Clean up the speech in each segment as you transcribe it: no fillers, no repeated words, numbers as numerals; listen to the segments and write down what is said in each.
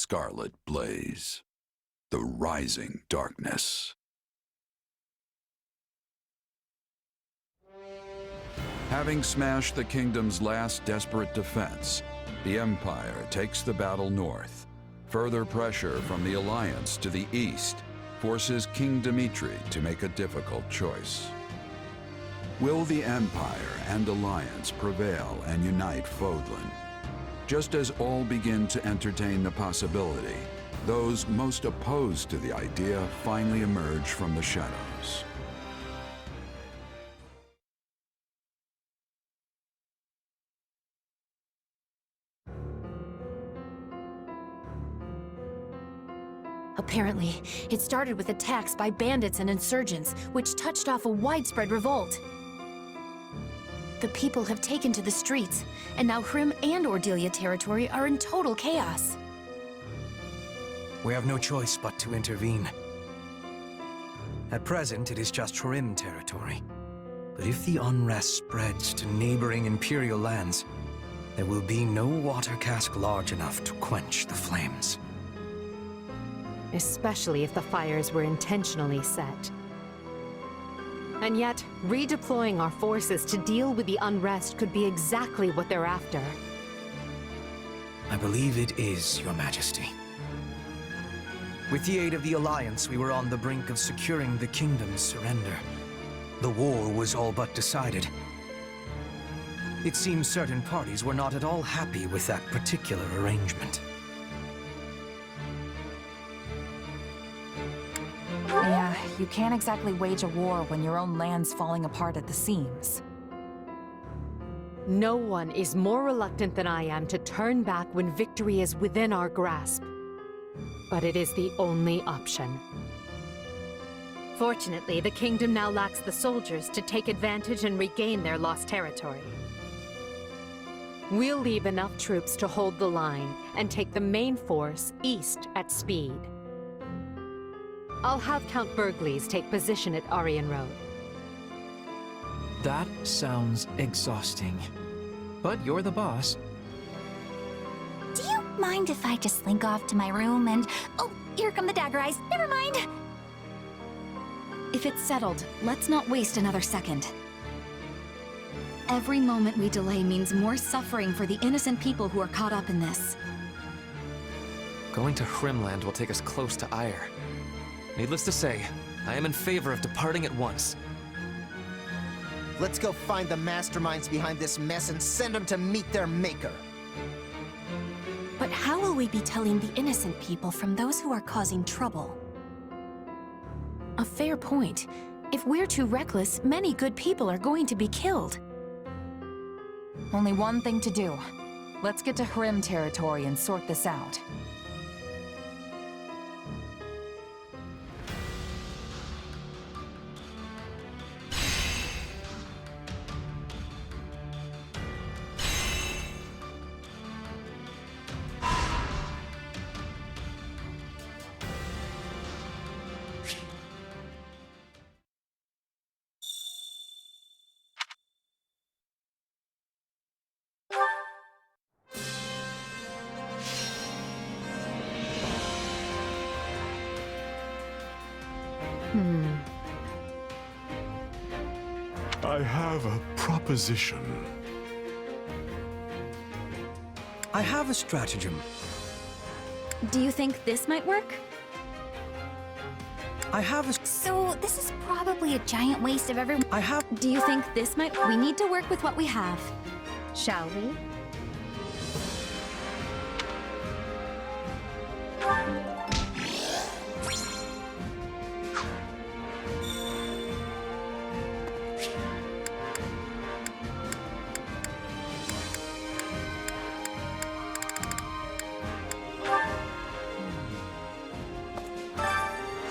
Scarlet blaze. The rising darkness. Having smashed the kingdom's last desperate defense, the Empire takes the battle north. Further pressure from the Alliance to the east forces King Dimitri to make a difficult choice. Will the Empire and Alliance prevail and unite Fodlan? Just as all begin to entertain the possibility, those most opposed to the idea finally emerge from the shadows. Apparently, it started with attacks by bandits and insurgents, which touched off a widespread revolt. The people have taken to the streets, and now Hrym and Ordelia territory are in total chaos. We have no choice but to intervene. At present, it is just Hrym territory. But if the unrest spreads to neighboring Imperial lands, there will be no water cask large enough to quench the flames. Especially if the fires were intentionally set. And yet, redeploying our forces to deal with the unrest could be exactly what they're after. I believe it is, Your Majesty. With the aid of the Alliance, we were on the brink of securing the kingdom's surrender. The war was all but decided. It seems certain parties were not at all happy with that particular arrangement. Yeah, you can't exactly wage a war when your own land's falling apart at the seams. No one is more reluctant than I am to turn back when victory is within our grasp. But it is the only option. Fortunately, the kingdom now lacks the soldiers to take advantage and regain their lost territory. We'll leave enough troops to hold the line and take the main force east at speed. I'll have Count Bergles take position at Aryan Road. That sounds exhausting. But you're the boss. Do you mind if I just slink off to my room and... Oh, here come the dagger eyes. Never mind. If it's settled, let's not waste another second. Every moment we delay means more suffering for the innocent people who are caught up in this. Going to Hrymland will take us close to Ire. Needless to say, I am in favor of departing at once. Let's go find the masterminds behind this mess and send them to meet their maker. But how will we be telling the innocent people from those who are causing trouble? A fair point. If we're too reckless, many good people are going to be killed. Only one thing to do. Let's get to Hrym territory and sort this out. I have a proposition. I have a stratagem. Do you think this might work? I have a... So, this is probably a giant waste of everyone. Do you think this might... We need to work with what we have. Shall we?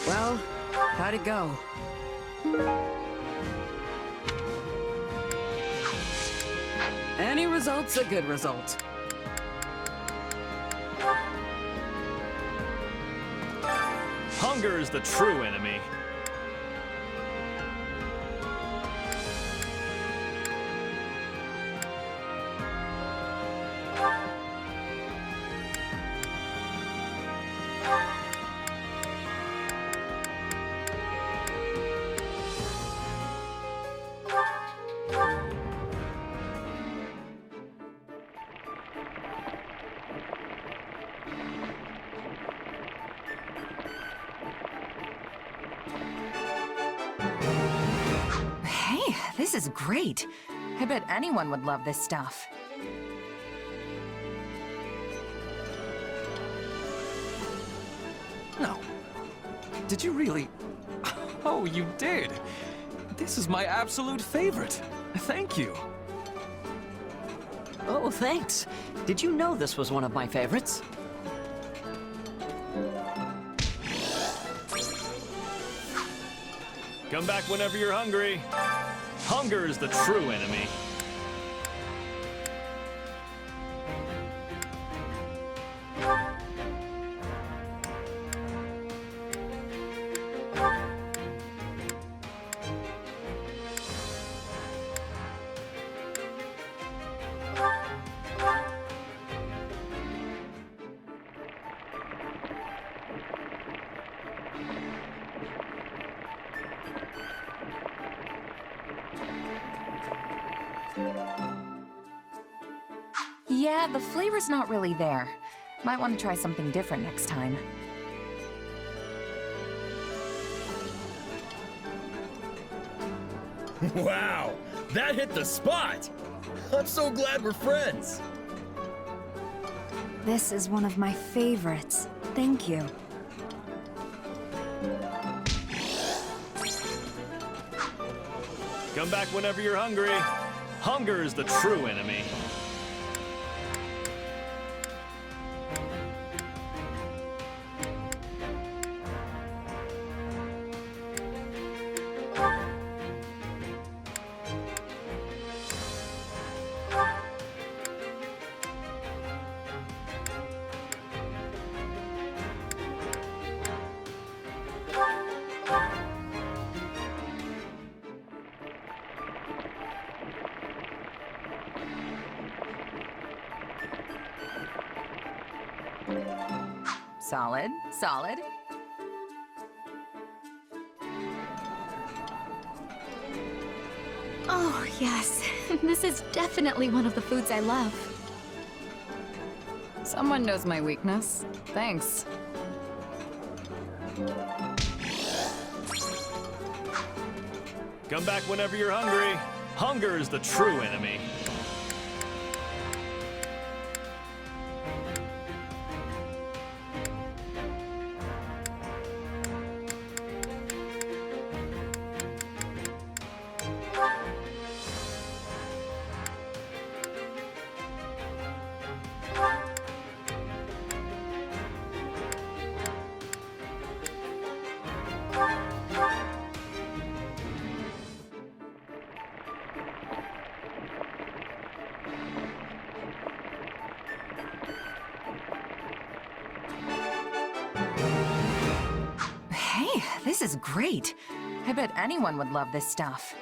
Well, how'd it go? Any result's a good result. Hunger is the true enemy. this is great. I bet anyone would love this stuff. No. Did you really? Oh, you did. This is my absolute favorite. Thank you. Oh, thanks. Did you know this was one of my favorites? Come back whenever you're hungry. Hunger is the true enemy. Yeah, the flavor's not really there. Might want to try something different next time. Wow, that hit the spot! I'm so glad we're friends! This is one of my favorites. Thank you. Come back whenever you're hungry. Hunger is the true enemy. Solid, solid. Oh, yes. This is definitely one of the foods I love. Someone knows my weakness. Thanks. Come back whenever you're hungry. Hunger is the true enemy. Hey, this is great. I bet anyone would love this stuff.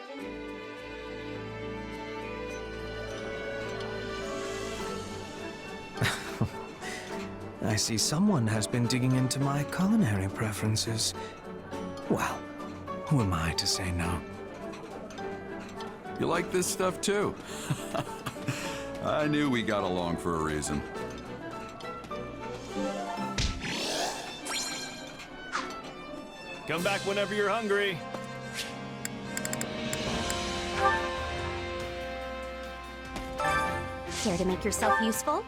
I see someone has been digging into my culinary preferences. Well, who am I to say no? You like this stuff too? I knew we got along for a reason. Come back whenever you're hungry. Care to make yourself useful?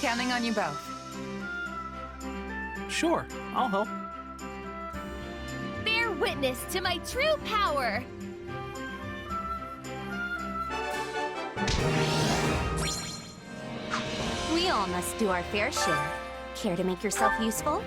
Counting on you both. Sure, I'll help. Bear witness to my true power! We all must do our fair share. Care to make yourself useful?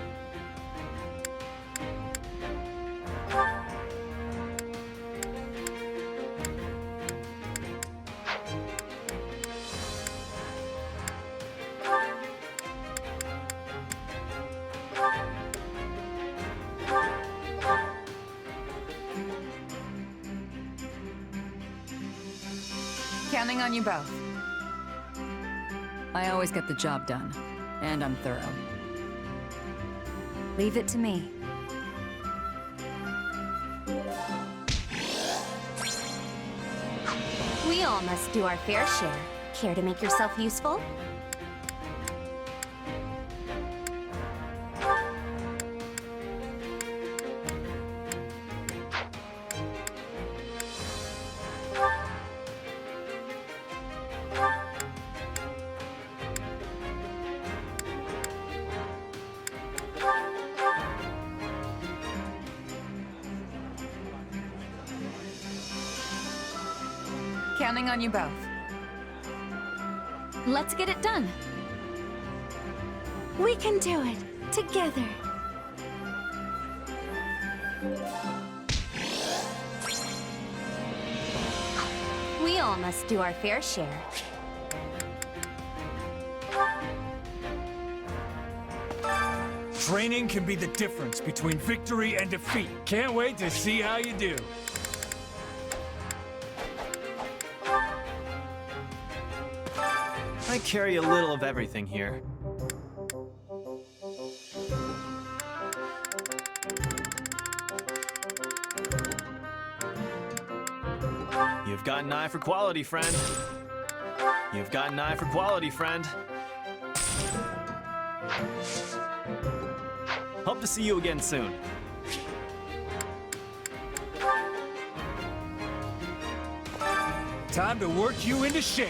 Counting on you both. I always get the job done, and I'm thorough. Leave it to me. We all must do our fair share. Care to make yourself useful? Counting on you both. Let's get it done. We can do it together. We all must do our fair share. Training can be the difference between victory and defeat. Can't wait to see how you do. I carry a little of everything here. You've got an eye for quality, friend. You've got an eye for quality, friend. Hope to see you again soon. Time to work you into shape.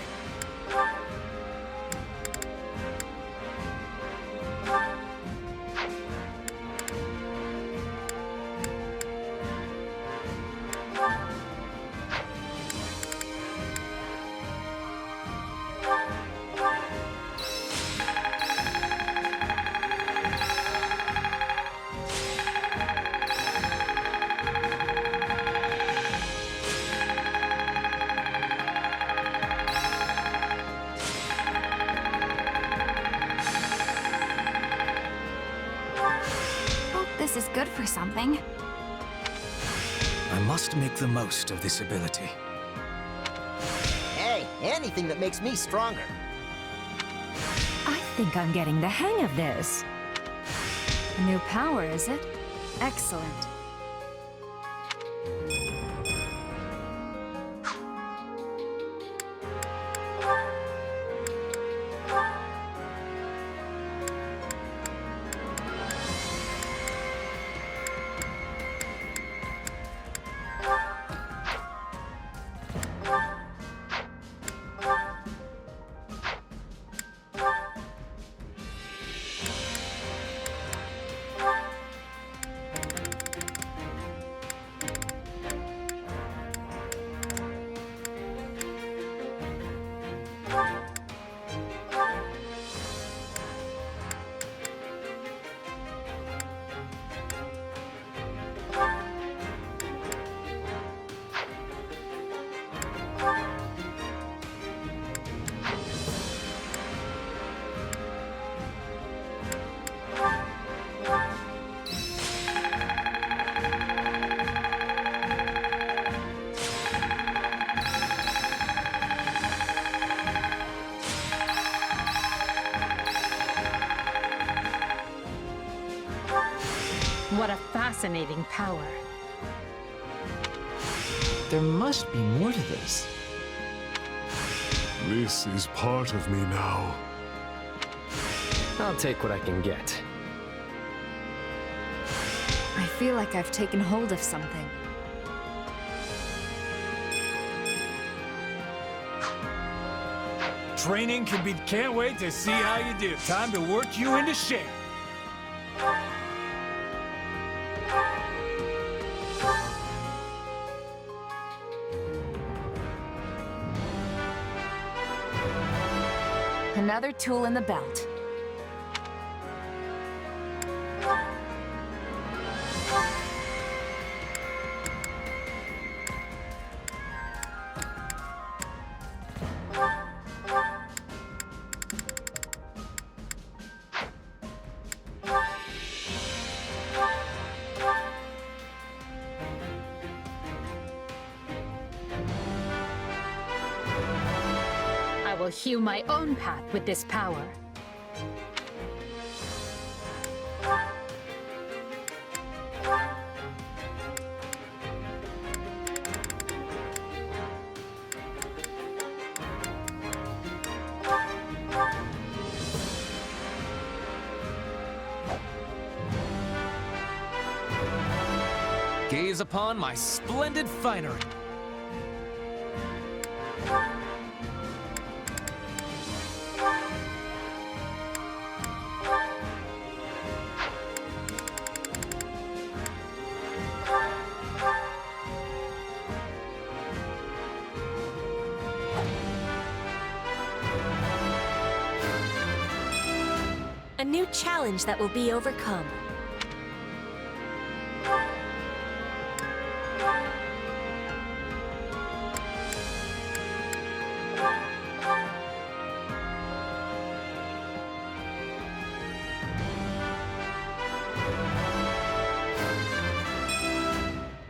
This is good for something. I must make the most of this ability. Hey, anything that makes me stronger. I think I'm getting the hang of this. A new power, is it? Excellent. What a fascinating power. There must be more to this. This is part of me now. I'll take what I can get. I feel like I've taken hold of something. Training can be... Can't wait to see how you do. Time to work you into shape. Another tool in the belt. will hew my own path with this power. Gaze upon my splendid finery. A new challenge that will be overcome.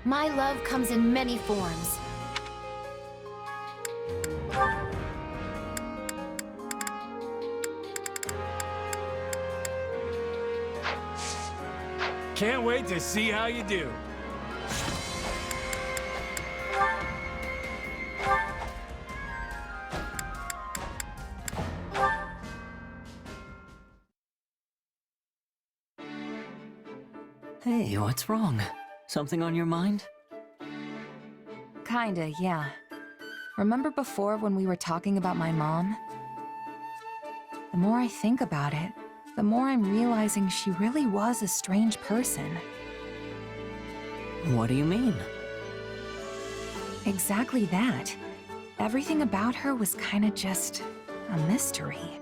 My love comes in many forms. Can't wait to see how you do. Hey, what's wrong? Something on your mind? Kinda, yeah. Remember before when we were talking about my mom? The more I think about it, the more I'm realizing she really was a strange person. What do you mean? Exactly that. Everything about her was kinda just a mystery.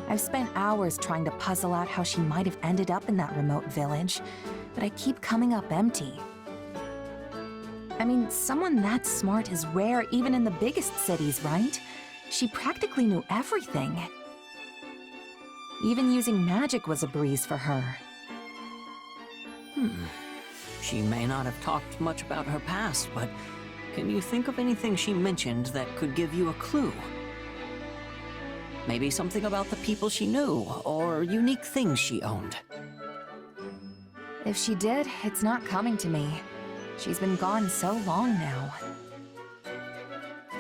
I've spent hours trying to puzzle out how she might have ended up in that remote village, but I keep coming up empty. I mean, someone that smart is rare even in the biggest cities, right? She practically knew everything. Even using magic was a breeze for her. She may not have talked much about her past, but can you think of anything she mentioned that could give you a clue? Maybe something about the people she knew, or unique things she owned. If she did, it's not coming to me. She's been gone so long now.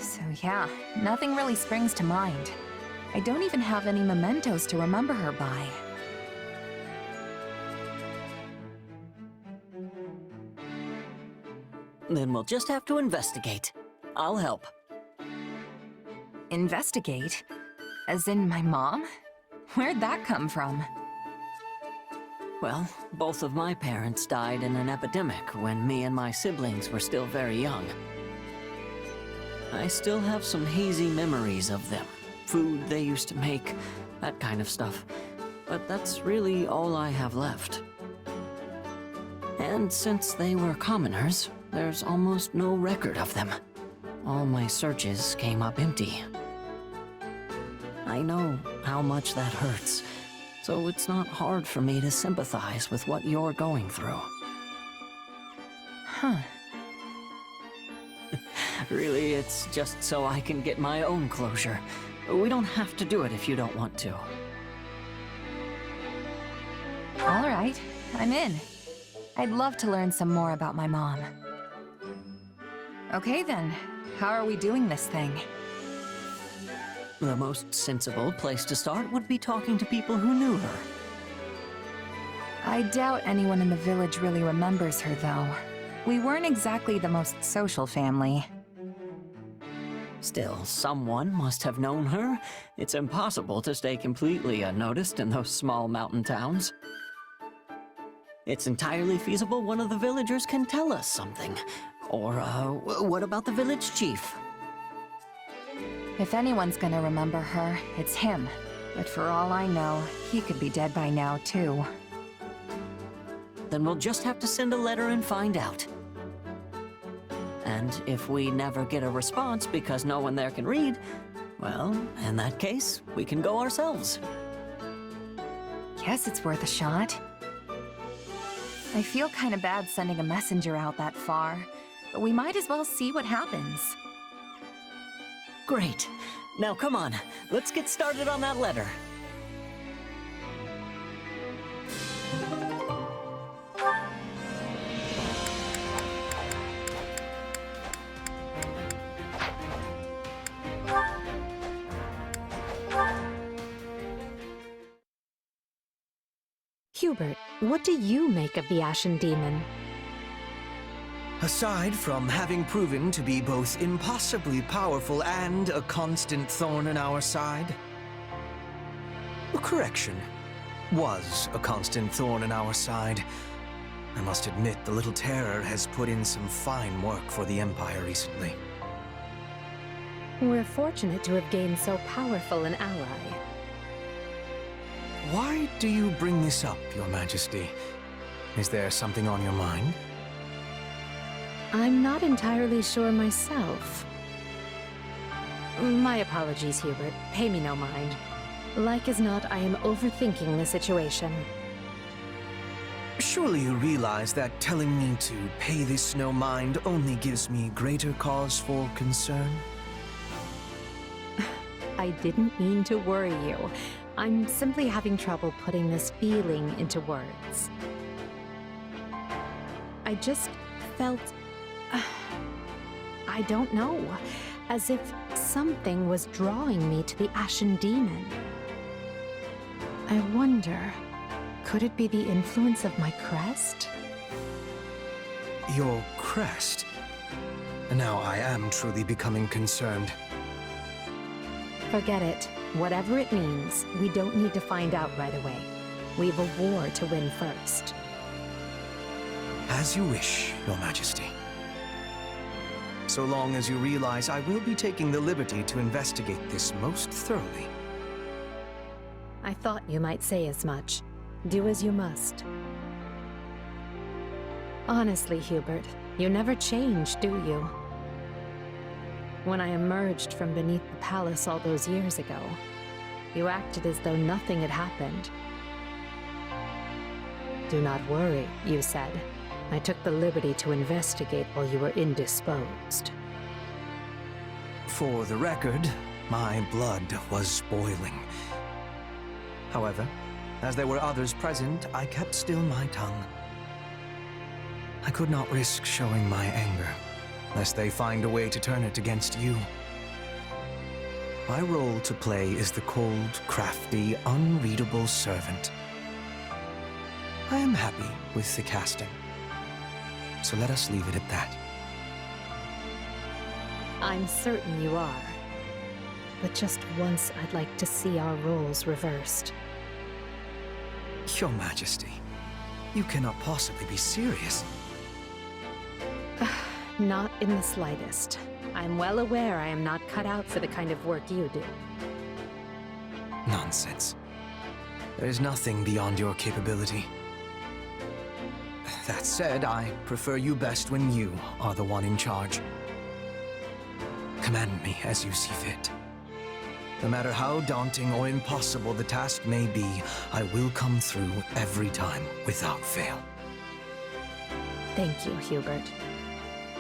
So yeah, nothing really springs to mind. I don't even have any mementos to remember her by. Then we'll just have to investigate. I'll help. Investigate? As in my mom? Where'd that come from? Well, both of my parents died in an epidemic when me and my siblings were still very young. I still have some hazy memories of them. Food they used to make, that kind of stuff. But that's really all I have left. And since they were commoners, there's almost no record of them. All my searches came up empty. I know how much that hurts, so it's not hard for me to sympathize with what you're going through. Huh. Really, it's just so I can get my own closure. We don't have to do it if you don't want to. All right, I'm in. I'd love to learn some more about my mom. Okay then, how are we doing this thing? The most sensible place to start would be talking to people who knew her. I doubt anyone in the village really remembers her, though. We weren't exactly the most social family. Still, someone must have known her. It's impossible to stay completely unnoticed in those small mountain towns. It's entirely feasible one of the villagers can tell us something. Or, what about the village chief? If anyone's gonna remember her, it's him. But for all I know, he could be dead by now, too. Then we'll just have to send a letter and find out. And if we never get a response because no one there can read, well, in that case, we can go ourselves. Guess it's worth a shot. I feel kinda bad sending a messenger out that far, but we might as well see what happens. Great. Now come on, let's get started on that letter. Hubert, what do you make of the Ashen Demon? Aside from having proven to be both impossibly powerful and a constant thorn in our side. Correction. Was a constant thorn in our side. I must admit, the little terror has put in some fine work for the Empire recently. We're fortunate to have gained so powerful an ally. Why do you bring this up, Your Majesty? Is there something on your mind? I'm not entirely sure myself. My apologies, Hubert. Pay me no mind. Like as not, I am overthinking the situation. Surely you realize that telling me to pay this no mind only gives me greater cause for concern? I didn't mean to worry you. I'm simply having trouble putting this feeling into words. I just felt... I don't know. As if something was drawing me to the Ashen Demon. I wonder, could it be the influence of my crest? Your crest? Now I am truly becoming concerned. Forget it. Whatever it means, we don't need to find out right away. We've a war to win first. As you wish, Your Majesty. So long as you realize I will be taking the liberty to investigate this most thoroughly. I thought you might say as much. Do as you must. Honestly, Hubert, you never change, do you? When I emerged from beneath the palace all those years ago, you acted as though nothing had happened. Do not worry, you said. I took the liberty to investigate while you were indisposed. For the record, my blood was boiling. However, as there were others present, I kept still my tongue. I could not risk showing my anger, lest they find a way to turn it against you. My role to play is the cold, crafty, unreadable servant. I am happy with the casting, so let us leave it at that. I'm certain you are. But just once I'd like to see our roles reversed. Your Majesty, you cannot possibly be serious. Not in the slightest. I'm well aware I am not cut out for the kind of work you do. Nonsense. There is nothing beyond your capability. That said, I prefer you best when you are the one in charge. Command me as you see fit. No matter how daunting or impossible the task may be, I will come through every time without fail. Thank you, Hubert.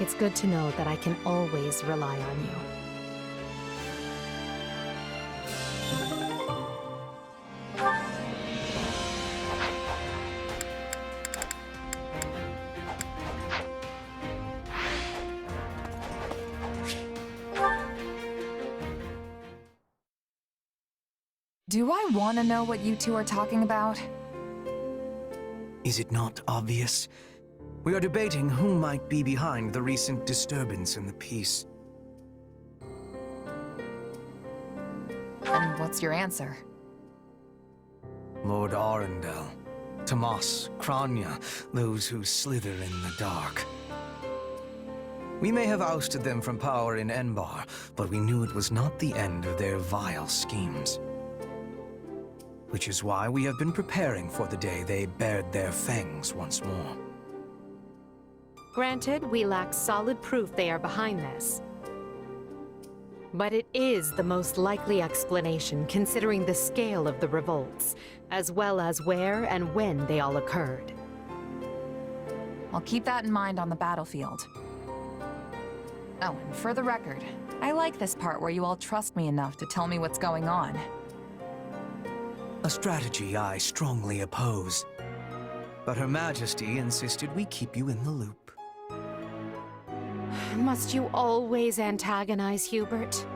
It's good to know that I can always rely on you. Do I want to know what you two are talking about? Is it not obvious? We are debating who might be behind the recent disturbance in the peace. And what's your answer? Lord Arundel, Tomas, Kranya, those who slither in the dark. We may have ousted them from power in Enbar, but we knew it was not the end of their vile schemes. Which is why we have been preparing for the day they bared their fangs once more. Granted, we lack solid proof they are behind this. But it is the most likely explanation considering the scale of the revolts, as well as where and when they all occurred. I'll keep that in mind on the battlefield. Oh, and for the record, I like this part where you all trust me enough to tell me what's going on. A strategy I strongly oppose. But Her Majesty insisted we keep you in the loop. Must you always antagonize Hubert?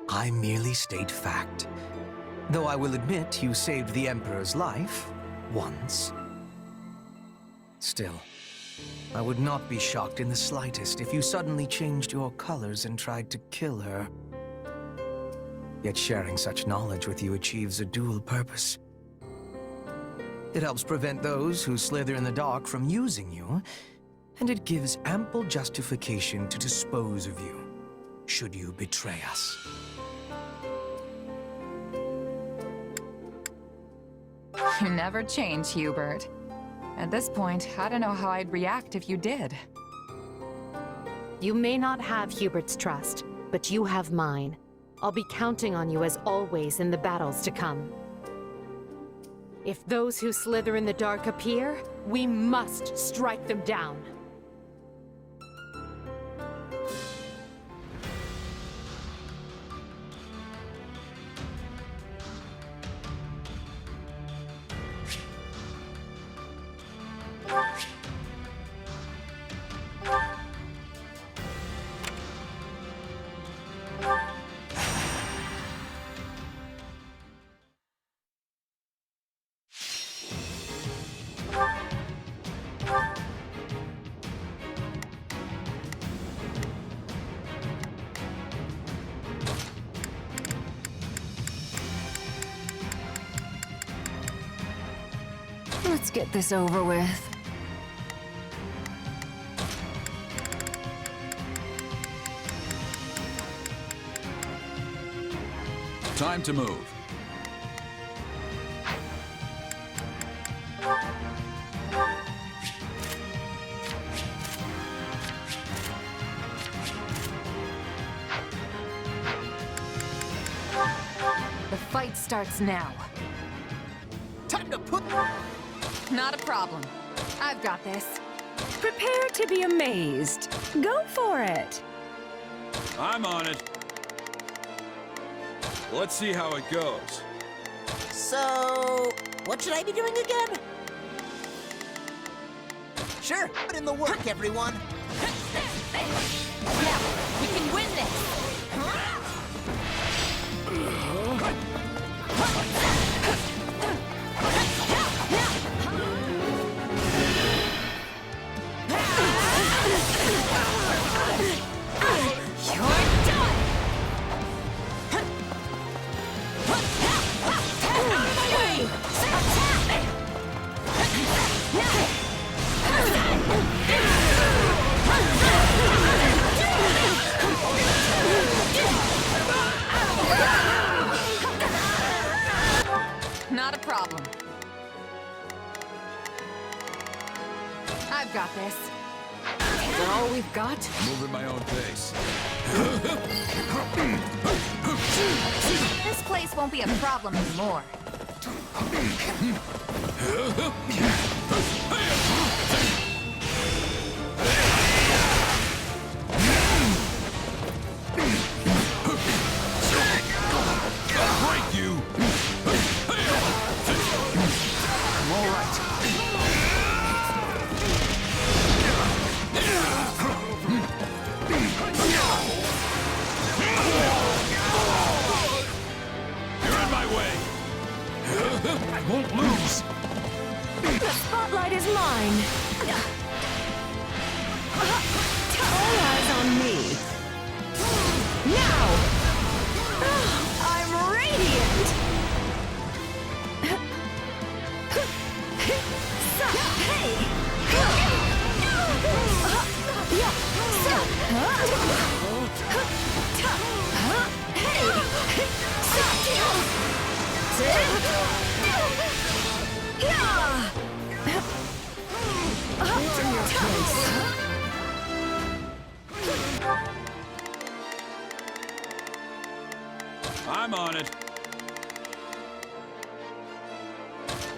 I merely state fact. Though I will admit you saved the Emperor's life once. Still, I would not be shocked in the slightest if you suddenly changed your colors and tried to kill her. Yet sharing such knowledge with you achieves a dual purpose. It helps prevent those who slither in the dark from using you, and it gives ample justification to dispose of you, should you betray us. You never change, Hubert. At this point, I don't know how I'd react if you did. You may not have Hubert's trust, but you have mine. I'll be counting on you as always in the battles to come. If those who slither in the dark appear, we must strike them down. Let's get this over with. Time to move. The fight starts now. Time to put... Not a problem. I've got this. Prepare to be amazed. Go for it. I'm on it. Let's see how it goes. So, what should I be doing again? Sure, put in the work, everyone. Yeah, we can win this! Not a problem. I've got this. Is that all we've got? Move at my own pace. This place won't be a problem anymore. Break you! I'm all right. You're in my way! I won't lose! The spotlight is mine. All eyes on me. Now! I'm radiant! I'm on it.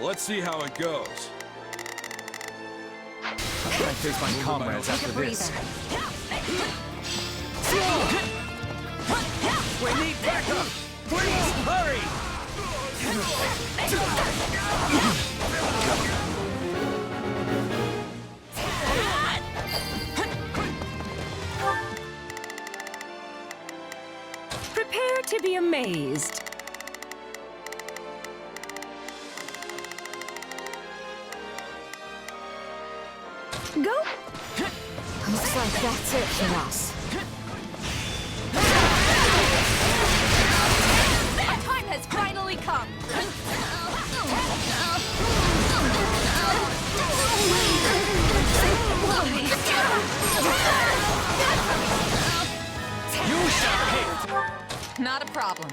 Let's see how it goes. I face my comrades after this. We need backup! Please, hurry! Prepare to be amazed. Go! Looks like that's it for us. Our time has finally come! You shall hit! Not a problem.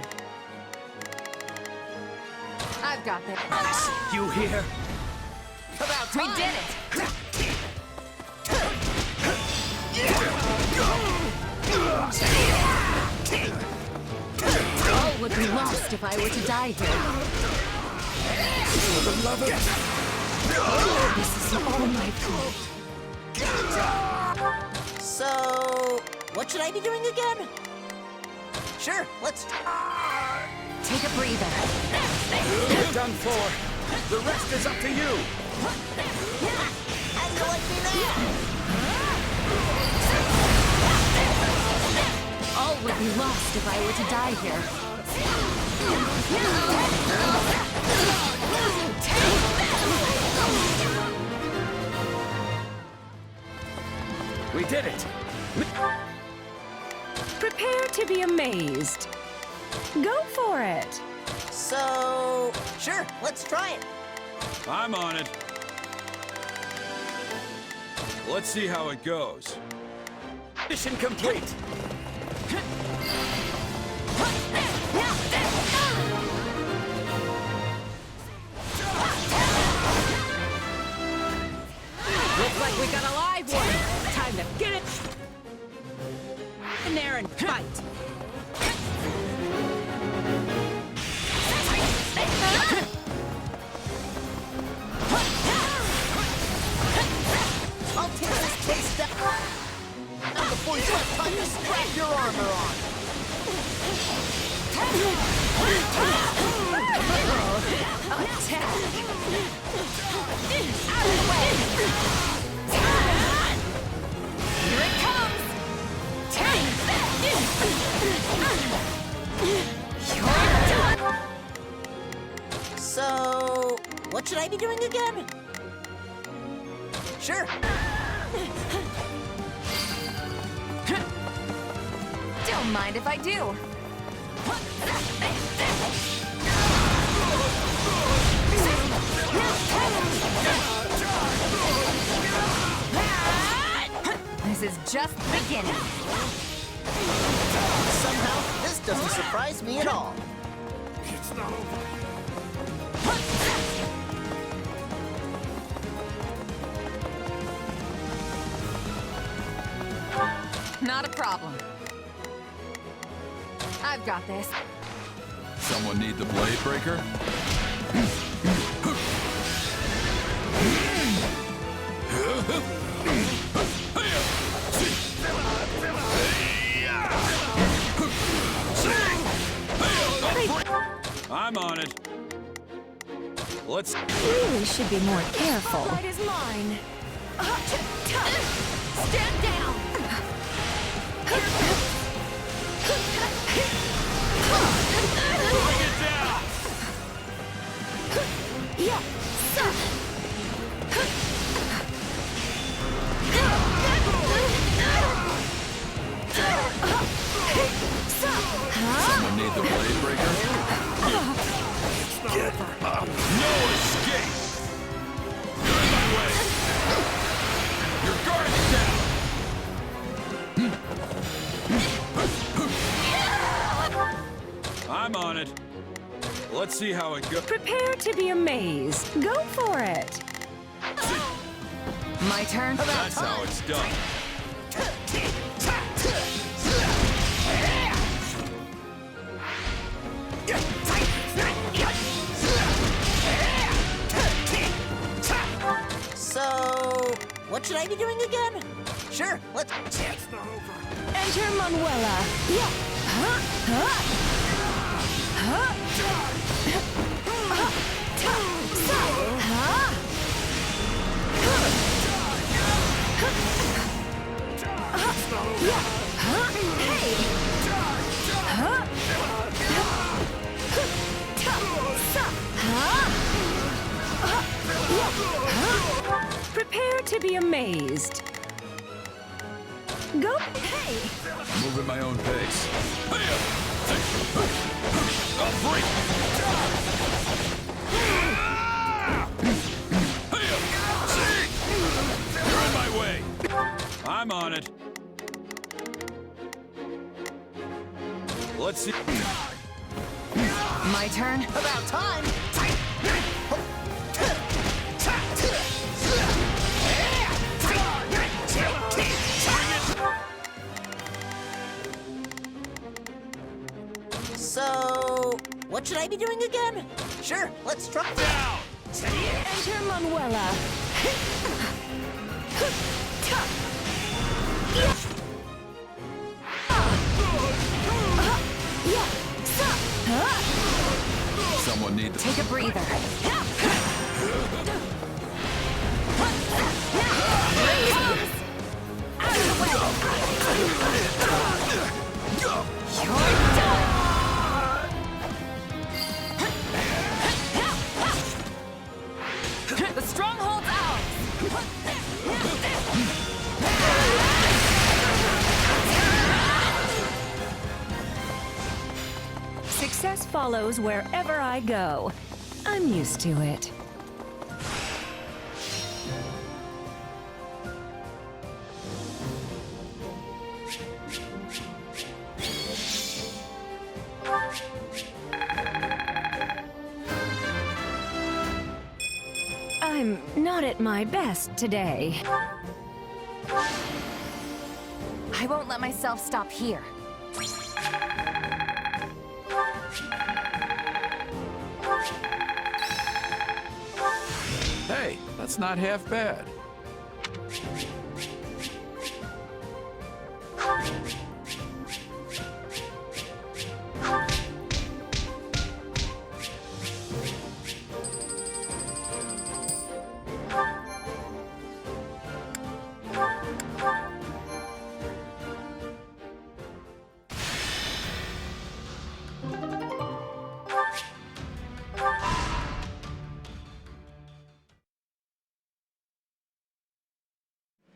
I've got this. Ashe, you here? About We time. did it! All would be lost if I were to die here. This is all my fault. So, what should I be doing again? Sure, let's... Take a breather. You're done for. The rest is up to you. How do you like me now? All would be lost if I were to die here. We did it. Prepare to be amazed. Go for it. So, sure, let's try it. I'm on it. Let's see how it goes. Mission complete. Looks like we got a live one. Time to get it in there and fight. I'll take this case step. Now before you have time to strap your armor on. Attack! Out of the way! Here it comes! You're done! So, what should I be doing again? Sure. Don't mind if I do. This is just the beginning. Somehow, this doesn't surprise me at all. It's not over. Not a problem. I've got this. Someone need the blade breaker? I'm on it. Let's... Really should be more careful. Fight is mine. Stand down! Bring it down! Yeah. Someone need the blade breaker? No escape! You're in my way! Your guard is down! I'm on it. Let's see how it goes. Prepare to be amazed. Go for it. My turn? That's how it's done. So, what should I be doing again? Sure, let's... It's not over. Enter Manuela. Yeah. Huh? Huh? Huh? Prepare to be amazed. Go. Hey! Move at my own pace. You're in my way. I'm on it. Let's see. My turn? About time! So, what should I be doing again? Sure, let's try. Down! Enter Manuela. Someone needs to Take a breather. The stronghold's ours. Success follows wherever I go. I'm used to it. I'm not at my best today. I won't let myself stop here. Hey, that's not half bad.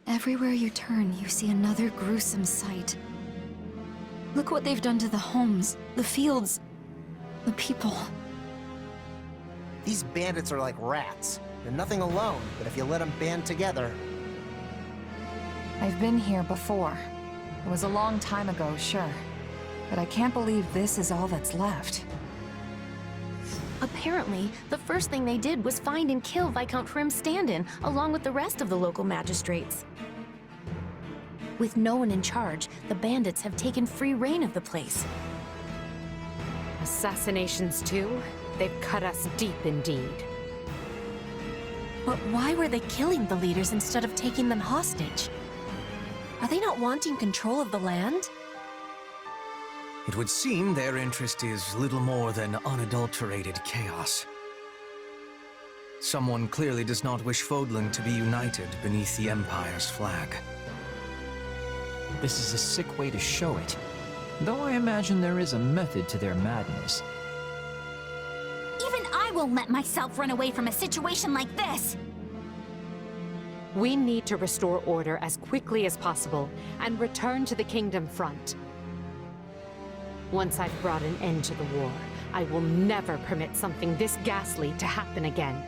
Everywhere you turn, you see another gruesome sight. Look what they've done to the homes, the fields, the people. These bandits are like rats. They're nothing alone, but if you let them band together... I've been here before. It was a long time ago, sure. But I can't believe this is all that's left. Apparently, the first thing they did was find and kill Viscount Hrym stand-in, along with the rest of the local magistrates. With no one in charge, the bandits have taken free reign of the place. Assassinations too? They've cut us deep indeed. But why were they killing the leaders instead of taking them hostage? Are they not wanting control of the land? It would seem their interest is little more than unadulterated chaos. Someone clearly does not wish Fodlan to be united beneath the Empire's flag. This is a sick way to show it, though I imagine there is a method to their madness. Even I won't let myself run away from a situation like this! We need to restore order as quickly as possible and return to the Kingdom front. Once I've brought an end to the war, I will never permit something this ghastly to happen again.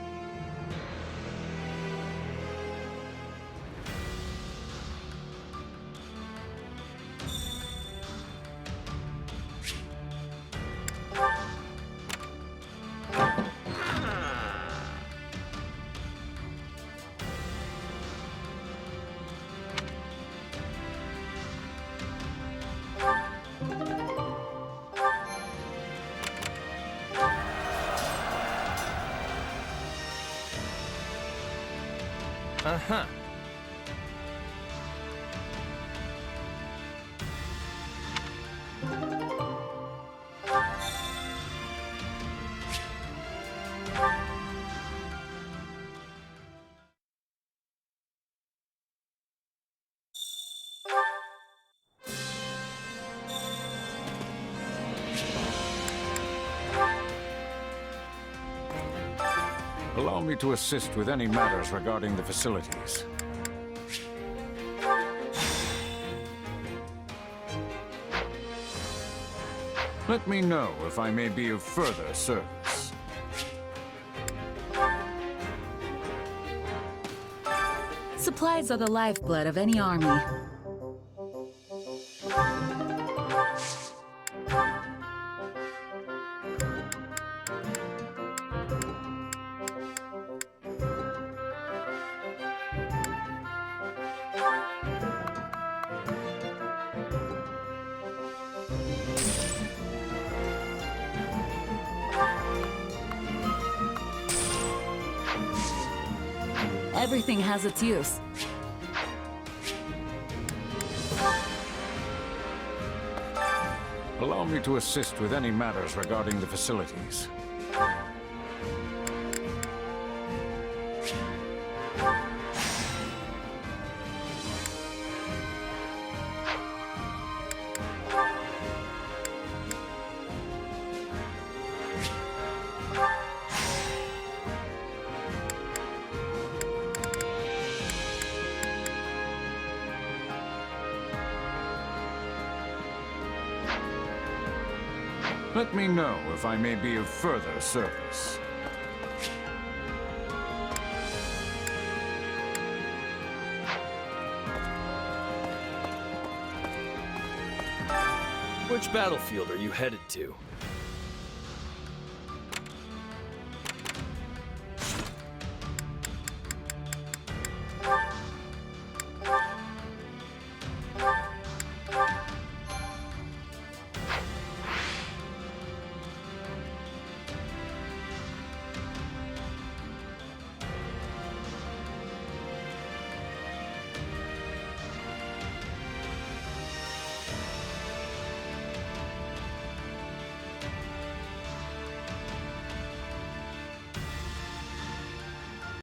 Allow me to assist with any matters regarding the facilities. Let me know if I may be of further service. Supplies are the lifeblood of any army. Everything has its use. Allow me to assist with any matters regarding the facilities. Let me know if I may be of further service. Which battlefield are you headed to?